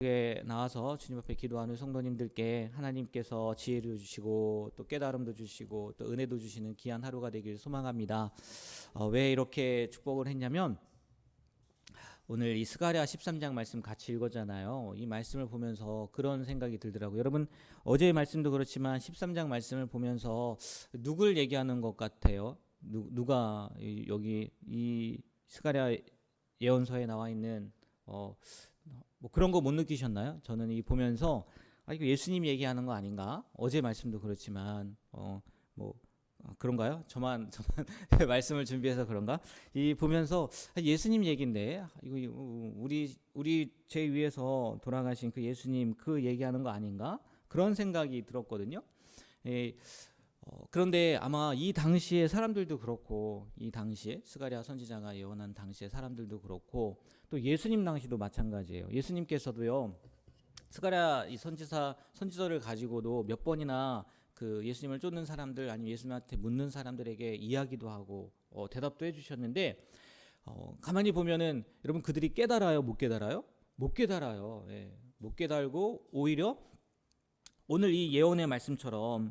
에 나와서 주님 앞에 기도하는 성도님들께 하나님께서 지혜를 주시고 또 깨달음도 주시고 또 은혜도 주시는 귀한 하루가 되길 소망합니다. 왜 이렇게 축복을 했냐면 오늘 이 스가랴 13장 말씀 같이 읽었잖아요. 이 말씀을 보면서 그런 생각이 들더라고요. 여러분 어제의 말씀도 그렇지만 13장 말씀을 보면서 누굴 얘기하는 것 같아요? 누가 여기 이 스가랴 예언서에 나와 있는 뭐 그런 거 못 느끼셨나요? 저는 이 보면서 이거 예수님 얘기하는 거 아닌가? 어제 말씀도 그렇지만 그런가요? 저만 말씀을 준비해서 그런가? 이 보면서 예수님 얘긴데 이거 우리 제 위에서 돌아가신 그 예수님 그 얘기하는 거 아닌가? 그런 생각이 들었거든요. 그런데 아마 이 당시에 사람들도 그렇고 이 당시에 스가랴 선지자가 예언한 당시에 사람들도 그렇고 또 예수님 당시도 마찬가지예요. 예수님께서도요 스가랴 이 선지서를 가지고도 몇 번이나 그 예수님을 쫓는 사람들 아니면 예수님한테 묻는 사람들에게 이야기도 하고 대답도 해주셨는데 가만히 보면은 여러분 그들이 깨달아요, 못 깨달아요? 못 깨달아요. 예, 못 깨달고 오히려 오늘 이 예언의 말씀처럼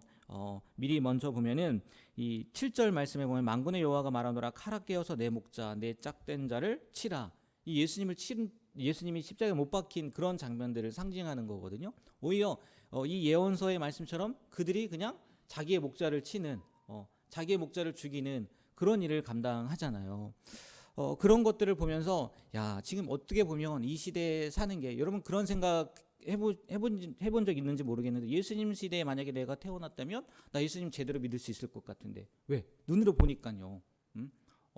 미리 먼저 보면은 이 7절 말씀에 보면 만군의 여호와가 말하노라 칼아 깨어서 내 목자 내 짝된 자를 치라. 이 예수님이 십자가에 못 박힌 그런 장면들을 상징하는 거거든요. 오히려 이 예언서의 말씀처럼 그들이 그냥 자기의 목자를 치는 자기의 목자를 죽이는 그런 일을 감당하잖아요. 그런 것들을 보면서 야 지금 어떻게 보면 이 시대에 사는 게 여러분 그런 생각 해본 적 있는지 모르겠는데 예수님 시대에 만약에 내가 태어났다면 나 예수님 제대로 믿을 수 있을 것 같은데 왜? 눈으로 보니까요.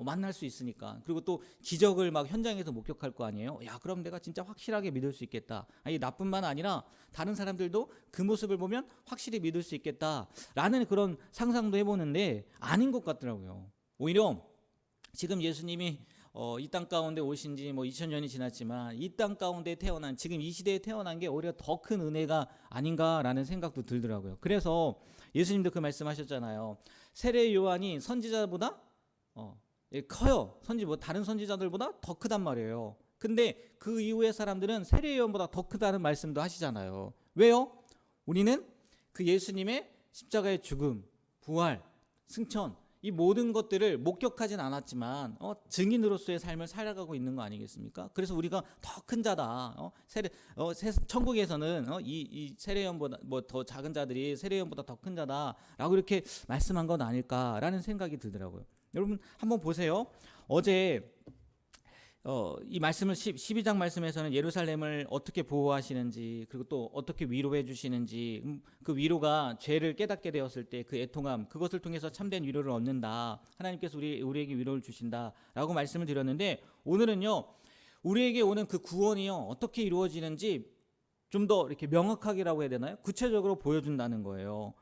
만날 수 있으니까. 그리고 또 기적을 막 현장에서 목격할 거 아니에요. 야 그럼 내가 진짜 확실하게 믿을 수 있겠다. 아니 나뿐만 아니라 다른 사람들도 그 모습을 보면 확실히 믿을 수 있겠다라는 그런 상상도 해보는데 아닌 것 같더라고요. 오히려 지금 예수님이 이 땅 가운데 오신 지 2000년이 지났지만 이 땅 가운데 태어난 지금 이 시대에 태어난 게 오히려 더 큰 은혜가 아닌가라는 생각도 들더라고요. 그래서 예수님도 그 말씀하셨잖아요. 세례 요한이 선지자보다 커요. 다른 선지자들보다 더 크단 말이에요. 근데 그 이후의 사람들은 세례 요한보다 더 크다는 말씀도 하시잖아요. 왜요? 우리는 그 예수님의 십자가의 죽음, 부활, 승천 이 모든 것들을 목격하진 않았지만 증인으로서의 삶을 살아가고 있는 거 아니겠습니까? 그래서 우리가 더 큰 자다. 천국에서는 이 세례요한보다 더 작은 자들이 세례요한보다 더 큰 자다라고 이렇게 말씀한 건 아닐까라는 생각이 들더라고요. 여러분 한번 보세요. 어제 이 말씀을 12장 말씀에서는 예루살렘을 어떻게 보호하시는지 그리고 또 어떻게 위로해 주시는지 그 위로가 죄를 깨닫게 되었을 때 그 애통함 그것을 통해서 참된 위로를 얻는다. 하나님께서 우리에게 위로를 주신다라고 말씀을 드렸는데 오늘은요 우리에게 오는 그 구원이요 어떻게 이루어지는지 좀 더 이렇게 명확하게라고 해야 되나요? 구체적으로 보여준다는 거예요.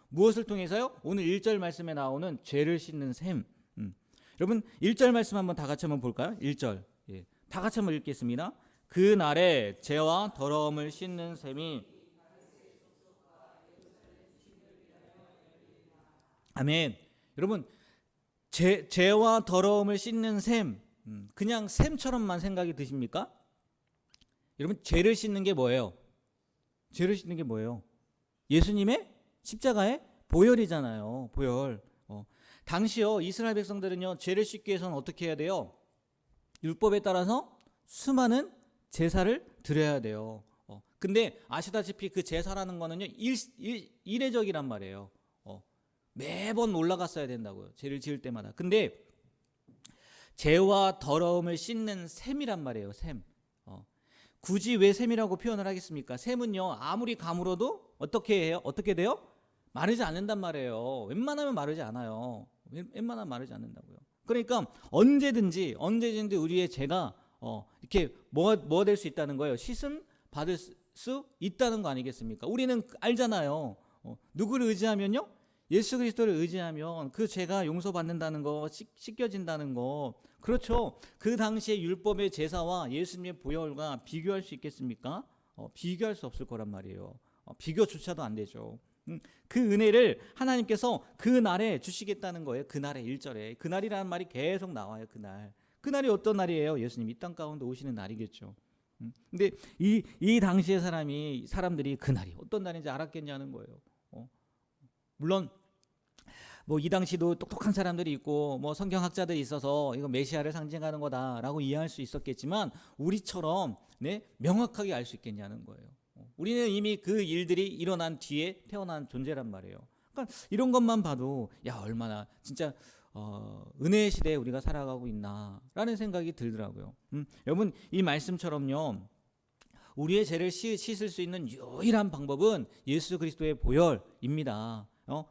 무엇을 통해서요? 오늘 1절 말씀에 나오는 죄를 씻는 셈. 여러분 1절 말씀 한번 다 같이 한번 볼까요? 1절 다 같이 한번 읽겠습니다. 그 날에 죄와 더러움을 씻는 셈이 아멘. 여러분 죄와 더러움을 씻는 셈 그냥 셈처럼만 생각이 드십니까? 여러분 죄를 씻는 게 뭐예요? 죄를 씻는 게 뭐예요? 예수님의 십자가의 보혈이잖아요. 보혈. 당시요 이스라엘 백성들은요 죄를 씻기 위해서는 어떻게 해야 돼요? 율법에 따라서 수많은 제사를 드려야 돼요. 근데 아시다시피 그 제사라는 거는요 일회적이란 말이에요. 매번 올라갔어야 된다고요. 죄를 지을 때마다. 근데 죄와 더러움을 씻는 셈이란 말이에요. 셈. 굳이 왜 셈이라고 표현을 하겠습니까? 셈은요 아무리 가물어도 어떻게 해요? 어떻게 돼요? 마르지 않는단 말이에요. 웬만하면 마르지 않아요. 웬만하면 마르지 않는다고요. 그러니까 언제든지 우리의 죄가 이렇게 뭐가 될 수 있다는 거예요. 씻음 받을 수 있다는 거 아니겠습니까? 우리는 알잖아요. 누구를 의지하면요? 예수 그리스도를 의지하면 그 죄가 용서받는다는 거, 씻겨진다는 거. 그렇죠. 그 당시에 율법의 제사와 예수님의 보혈과 비교할 수 있겠습니까? 비교할 수 없을 거란 말이에요. 비교조차도 안 되죠. 그 은혜를 하나님께서 그 날에 주시겠다는 거예요. 그 날에 1절에 그날이라는 말이 계속 나와요. 그날이 어떤 날이에요? 예수님 이 땅 가운데 오시는 날이겠죠. 근데 이 당시의 사람들이 그날이 어떤 날인지 알았겠냐는 거예요. 물론 뭐 이 당시도 똑똑한 사람들이 있고 뭐 성경학자들이 있어서 이거 메시아를 상징하는 거다라고 이해할 수 있었겠지만 우리처럼 명확하게 알 수 있겠냐는 거예요. 우리는 이미 그 일들이 일어난 뒤에 태어난 존재란 말이에요. 그러니까 이런 것만 봐도 야 얼마나 진짜 은혜의 시대에 우리가 살아가고 있나라는 생각이 들더라고요. 여러분 이 말씀처럼요. 우리의 죄를 씻을 수 있는 유일한 방법은 예수 그리스도의 보혈입니다.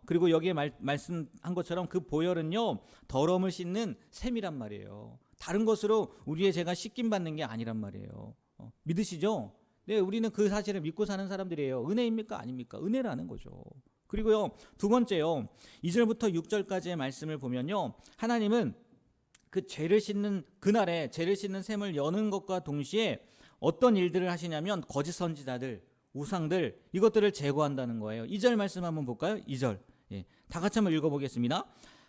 그리고 여기에 말씀한 것처럼 그 보혈은요 더러움을 씻는 셈이란 말이에요. 다른 것으로 우리의 죄가 씻김 받는 게 아니란 말이에요. 믿으시죠? 네, 우리는 그 사실을 믿고 사는 사람들이에요. 은혜입니까? 아닙니까? 은혜라는 거죠. 그리고요 두 번째요 2절부터 6절까지의 말씀을 보면요 하나님은 그 죄를 씻는 그날에 죄를 씻는 셈을 여는 것과 동시에 어떤 일들을 하시냐면 거짓 선지자들, 우상들 이것들을 제거한다는 거예요. 2절 말씀 한번 볼까요? 2절 다 같이 한번 읽어보겠습니다.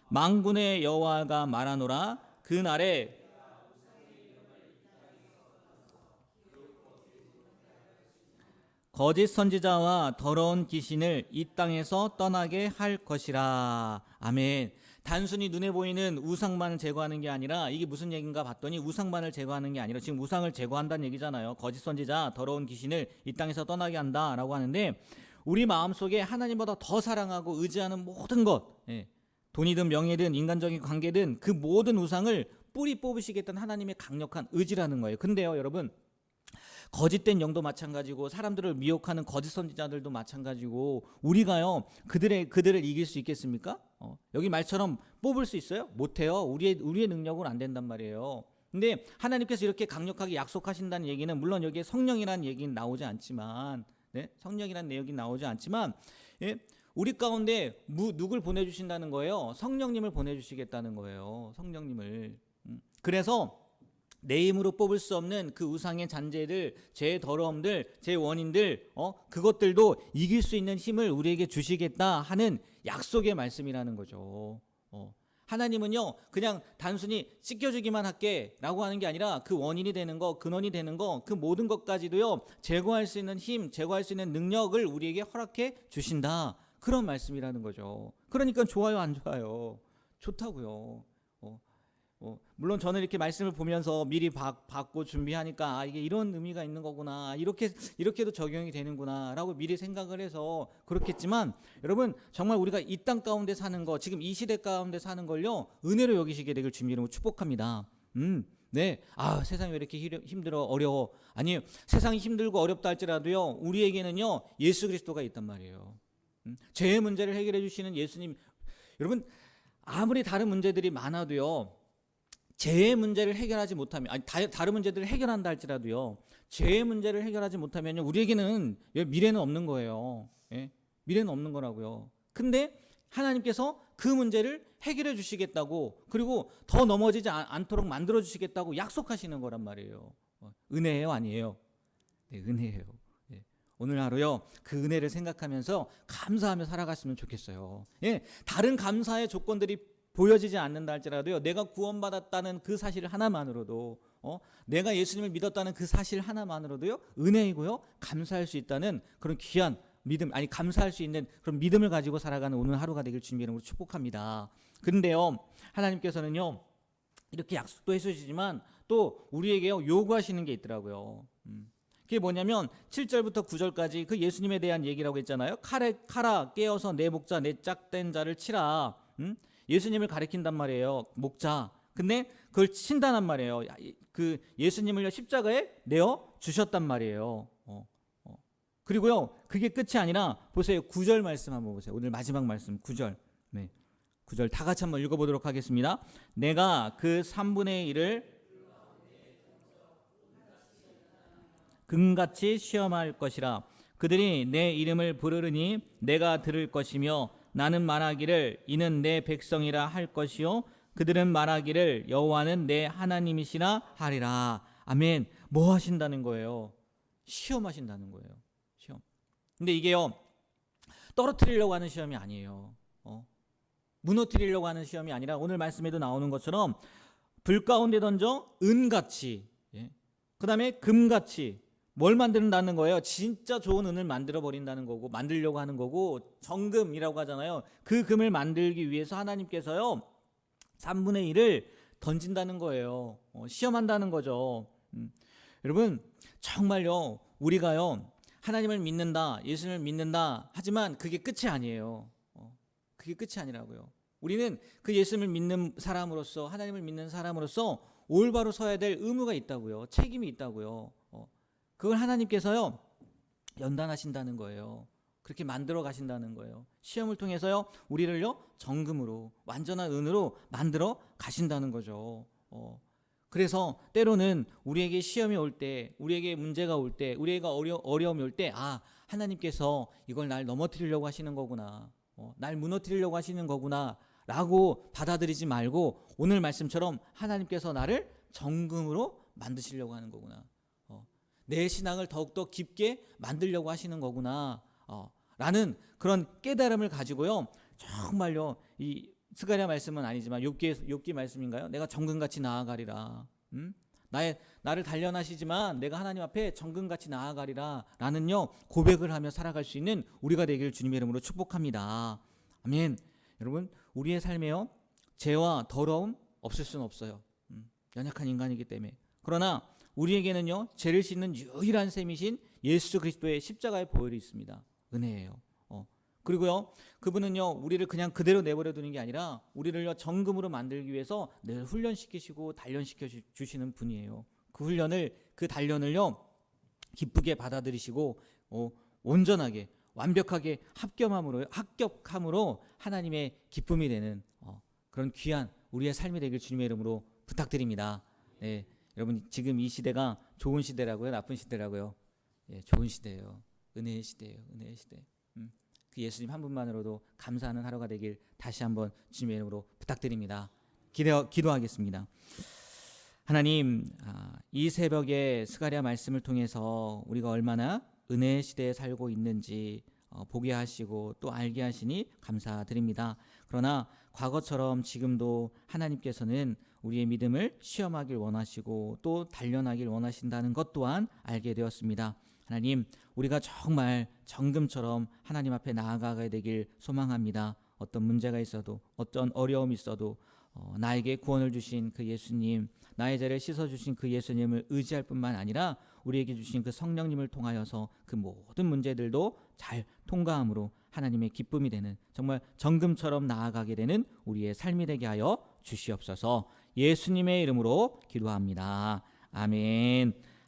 만군의 여호와가 말하노라 그날에 거짓 선지자와 더러운 귀신을 이 땅에서 떠나게 할 것이라. 아멘. 단순히 눈에 보이는 우상만을 제거하는 게 아니라 이게 무슨 얘기인가 봤더니 우상만을 제거하는 게 아니라 지금 우상을 제거한다는 얘기잖아요. 거짓 선지자, 더러운 귀신을 이 땅에서 떠나게 한다라고 하는데 우리 마음속에 하나님보다 더 사랑하고 의지하는 모든 것, 돈이든 명예든 인간적인 관계든 그 모든 우상을 뿌리 뽑으시겠다는 하나님의 강력한 의지라는 거예요. 근데요 여러분 거짓된 영도 마찬가지고 사람들을 미혹하는 거짓 선지자들도 마찬가지고 우리가요 그들을 이길 수 있겠습니까? 여기 말처럼 뽑을 수 있어요? 못해요. 우리의 능력으로는 안 된단 말이에요. 근데 하나님께서 이렇게 강력하게 약속하신다는 얘기는 물론 여기에 성령이라는 얘기는 나오지 않지만 성령이라는 내용이 나오지 않지만 우리 가운데 누굴 보내주신다는 거예요? 성령님을 보내주시겠다는 거예요. 성령님을. 그래서 내 힘으로 뽑을 수 없는 그 우상의 잔재들, 죄의 더러움들, 죄의 원인들, 그것들도 이길 수 있는 힘을 우리에게 주시겠다 하는 약속의 말씀이라는 거죠. 하나님은요, 그냥 단순히 씻겨주기만 할게 라고 하는 게 아니라 그 원인이 되는 거, 근원이 되는 거, 그 모든 것까지도요, 제거할 수 있는 힘, 제거할 수 있는 능력을 우리에게 허락해 주신다. 그런 말씀이라는 거죠. 그러니까 좋아요, 안 좋아요? 좋다고요. 물론 저는 이렇게 말씀을 보면서 미리 받고 준비하니까 이게 이런 의미가 있는 거구나 이렇게도 적용이 되는구나 라고 미리 생각을 해서 그렇겠지만 여러분 정말 우리가 이 땅 가운데 사는 거 지금 이 시대 가운데 사는 걸요 은혜로 여기시게 되길 주님의 이름으로 축복합니다. 세상이 왜 이렇게 힘들어 어려워 아니에요. 세상이 힘들고 어렵다 할지라도요 우리에게는요 예수 그리스도가 있단 말이에요. 죄의 문제를 해결해 주시는 예수님. 여러분 아무리 다른 문제들이 많아도요 죄의 문제를 해결하지 못하면 다른 문제들을 해결한다 할지라도요 죄의 문제를 해결하지 못하면 우리에게는 미래는 없는 거예요. 미래는 없는 거라고요. 근데 하나님께서 그 문제를 해결해 주시겠다고 그리고 더 넘어지지 않도록 만들어 주시겠다고 약속하시는 거란 말이에요. 은혜예요 아니에요? 네, 은혜예요. 오늘 하루요 그 은혜를 생각하면서 감사하며 살아갔으면 좋겠어요. 다른 감사의 조건들이 보여지지 않는다 할지라도요 내가 구원받았다는 그 사실 하나만으로도 내가 예수님을 믿었다는 그 사실 하나만으로도요 은혜이고요 감사할 수 있다는 그런 귀한 믿음 감사할 수 있는 그런 믿음을 가지고 살아가는 오늘 하루가 되길 주님의 이름으로 축복합니다. 그런데요 하나님께서는요 이렇게 약속도 해주시지만 또 우리에게요 요구하시는 게 있더라고요. 그게 뭐냐면 7절부터 9절까지 그 예수님에 대한 얘기라고 했잖아요. 칼아 깨어서 내 목자 내 짝된 자를 치라. 예수님을 가리킨단 말이에요. 목자. 근데 그걸 친다는 말이에요. 그 예수님을 십자가에 내어 주셨단 말이에요. 그리고요. 그게 끝이 아니라 보세요. 9절 말씀 한번 보세요. 오늘 마지막 말씀 9절. 9절 다 같이 한번 읽어보도록 하겠습니다. 내가 그 3분의 1을 금같이 시험할 것이라. 그들이 내 이름을 부르르니 내가 들을 것이며 나는 말하기를 이는 내 백성이라 할 것이요 그들은 말하기를 여호와는 내 하나님이시라 하리라. 아멘. 뭐 하신다는 거예요? 시험하신다는 거예요. 시험. 근데 이게요 떨어뜨리려고 하는 시험이 아니에요. 무너뜨리려고 하는 시험이 아니라 오늘 말씀에도 나오는 것처럼 불 가운데 던져 은같이 그다음에 금같이 뭘 만든다는 거예요? 진짜 좋은 은을 만들어 버린다는 거고, 만들려고 하는 거고, 정금이라고 하잖아요. 그 금을 만들기 위해서 하나님께서요 3분의 1을 던진다는 거예요. 시험한다는 거죠. 여러분, 정말요 우리가요 하나님을 믿는다, 예수를 믿는다 하지만 그게 끝이 아니에요. 그게 끝이 아니라고요. 우리는 그 예수를 믿는 사람으로서, 하나님을 믿는 사람으로서 올바로 서야 될 의무가 있다고요. 책임이 있다고요. 그걸 하나님께서요 연단하신다는 거예요. 그렇게 만들어 가신다는 거예요. 시험을 통해서요 우리를요 정금으로, 완전한 은으로 만들어 가신다는 거죠. 그래서 때로는 우리에게 시험이 올 때, 우리에게 문제가 올 때, 우리에게 어려움이 올 때, 하나님께서 이걸 날 넘어뜨리려고 하시는 거구나, 날 무너뜨리려고 하시는 거구나 라고 받아들이지 말고, 오늘 말씀처럼 하나님께서 나를 정금으로 만드시려고 하는 거구나, 내 신앙을 더욱더 깊게 만들려고 하시는 거구나 라는 그런 깨달음을 가지고요, 정말요 이 스가랴 말씀은 아니지만 욥기 말씀인가요? 내가 정금같이 나아가리라. 나를 단련하시지만 내가 하나님 앞에 정금같이 나아가리라 라는요 고백을 하며 살아갈 수 있는 우리가 되길 주님의 이름으로 축복합니다. 아멘. 여러분, 우리의 삶에요 죄와 더러움 없을 수는 없어요. 연약한 인간이기 때문에. 그러나 우리에게는요 죄를 씻는 유일한 셈이신 예수 그리스도의 십자가의 보혈이 있습니다. 은혜예요. 그리고요 그분은요 우리를 그냥 그대로 내버려 두는 게 아니라 우리를요 정금으로 만들기 위해서 늘 훈련시키시고 단련시켜 주시는 분이에요. 그 훈련을, 그 단련을요 기쁘게 받아들이시고 온전하게 완벽하게 합격함으로 하나님의 기쁨이 되는 그런 귀한 우리의 삶이 되길 주님의 이름으로 부탁드립니다. 네, 여러분, 지금 이 시대가 좋은 시대라고요, 나쁜 시대라고요? 예, 좋은 시대예요. 은혜의 시대예요. 은혜의 시대. 그 예수님 한 분만으로도 감사하는 하루가 되길 다시 한번 주님의 이름으로 부탁드립니다. 기도하겠습니다. 하나님, 이 새벽에 스가랴 말씀을 통해서 우리가 얼마나 은혜의 시대에 살고 있는지 보게 하시고 또 알게 하시니 감사드립니다. 그러나 과거처럼 지금도 하나님께서는 우리의 믿음을 시험하길 원하시고 또 단련하길 원하신다는 것 또한 알게 되었습니다. 하나님, 우리가 정말 정금처럼 하나님 앞에 나아가게 되길 소망합니다. 어떤 문제가 있어도, 어떤 어려움이 있어도 나에게 구원을 주신 그 예수님, 나의 죄를 씻어주신 그 예수님을 의지할 뿐만 아니라 우리에게 주신 그 성령님을 통하여서 그 모든 문제들도 잘 통과함으로 하나님의 기쁨이 되는, 정말 정금처럼 나아가게 되는 우리의 삶이 되게 하여 주시옵소서. 예수님의 이름으로 기도합니다. 아멘.